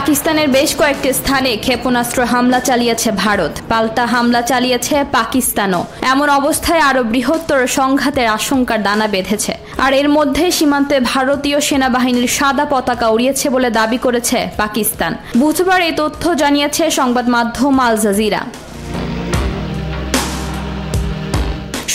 পাকিস্তানের বেশ কয়েকটি স্থানে ক্ষেপণাস্ত্র হামলা চালিয়েছে ভারত, পাল্টা হামলা চালিয়েছে পাকিস্তানও। এমন অবস্থায় আরো বৃহত্তর সংঘাতের আশঙ্কার দানা বেঁধেছে। আর এর মধ্যে সীমান্তে ভারতীয় সেনাবাহিনীর সাদা পতাকা উড়িয়েছে বলে দাবি করেছে পাকিস্তান। বুধবার এই তথ্য জানিয়েছে সংবাদ মাধ্যম আল জাজিরা।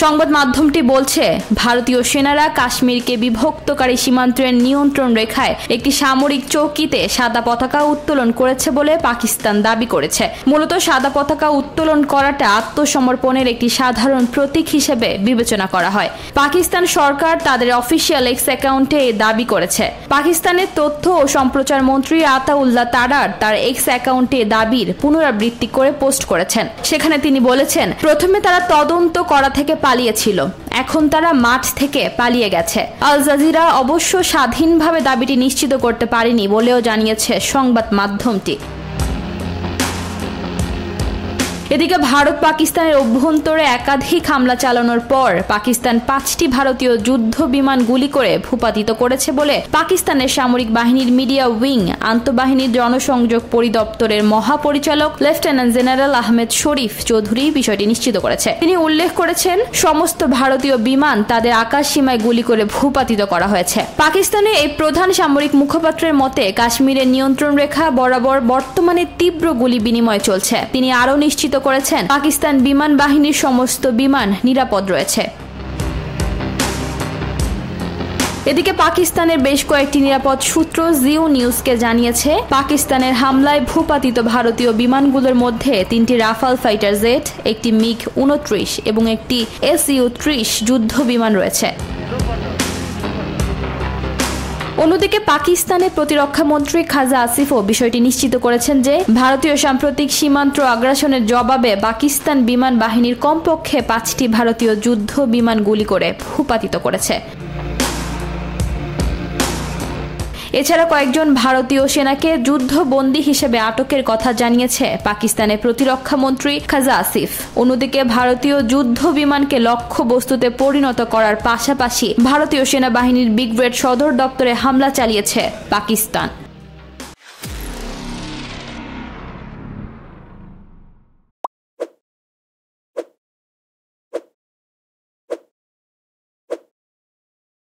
সংবাদ মাধ্যমটি বলছে, ভারতীয় সেনারা কাশ্মীরকে বিভক্তকারী সীমান্তের নিয়ন্ত্রণ রেখায় একটি সামরিক চৌকিতে সাদা পতাকা উত্তোলন করেছে বলে পাকিস্তান দাবি করেছে। মূলত সাদা পতাকা উত্তোলন করাটা আত্মসমর্পণের একটি সাধারণ প্রতীক হিসেবে বিবেচনা করা হয়। পাকিস্তান সরকার তাদের অফিসিয়াল এক্স অ্যাকাউন্টে এই দাবি করেছে। পাকিস্তানের তথ্য ও সম্প্রচার মন্ত্রী আতাউল্লাহ তারার তার এক্স অ্যাকাউন্টে দাবির পুনরাবৃত্তি করে পোস্ট করেছেন। সেখানে তিনি বলেছেন, প্রথমে তারা তদন্ত করা থেকে পালিয়েছিল, এখন তারা মাঠ থেকে পালিয়ে গেছে। আল জাজিরা অবশ্য স্বাধীনভাবে দাবিটি নিশ্চিত করতে পারেনি বলেও জানিয়েছে সংবাদ মাধ্যমটি। এদিকে ভারত পাকিস্তানের অভ্যন্তরে একাধিক হামলা চালানোর পর পাকিস্তান 5টি ভারতীয় যুদ্ধ বিমান গুলি করে ভূপাতিত করেছে বলে পাকিস্তানের সামরিক বাহিনীর মিডিয়া উইং আন্তঃবাহিনীর জনসংযোগ পরিদপ্তরের মহাপরিচালক লেফটেন্যান্ট জেনারেল আহমেদ শরীফ চৌধুরী বিষয়টি নিশ্চিত করেছে। তিনি উল্লেখ করেছেন, সমস্ত ভারতীয় বিমান তাদের আকাশ সীমায় গুলি করে ভূপাতিত করা হয়েছে। পাকিস্তানের এই প্রধান সামরিক মুখপাত্রের মতে, কাশ্মীরের নিয়ন্ত্রণ রেখা বরাবর বর্তমানে তীব্র গুলি বিনিময় চলছে। তিনি আরও নিশ্চিত করেছেন, পাকিস্তান বিমান বাহিনীর সমস্ত বিমান নিরাপদ রয়েছে। এদিকে পাকিস্তানের বেশ কয়েকটি নিরাপদ সূত্র জিও নিউজকে জানিয়েছে, পাকিস্তানের হামলায় ভূপাতিত ভারতীয় বিমানগুলোর মধ্যে 3টি রাফাল ফাইটার জেট, একটি মিগ 29 এবং একটি SU-30 যুদ্ধ বিমান রয়েছে। অন্যদিকে পাকিস্তানের প্রতিরক্ষা মন্ত্রী খাজা আসিফও বিষয়টি নিশ্চিত করেছেন যে, ভারতীয় সাম্প্রতিক সীমান্ত আগ্রাসনের জবাবে পাকিস্তান বিমান বাহিনীর কমপক্ষে 5টি ভারতীয় যুদ্ধ বিমান গুলি করে ভূপাতিত করেছে। এছাড়া কয়েকজন ভারতীয় সেনাকে যুদ্ধবন্দী হিসেবে আটকের কথা জানিয়েছে পাকিস্তানের প্রতিরক্ষা মন্ত্রী খাজা আসিফ। অন্যদিকে ভারতীয় যুদ্ধ বিমানকে লক্ষ্যবস্তুতে পরিণত করার পাশাপাশি ভারতীয় সেনাবাহিনীর ব্রিগেড সদর দপ্তরে হামলা চালিয়েছে পাকিস্তান।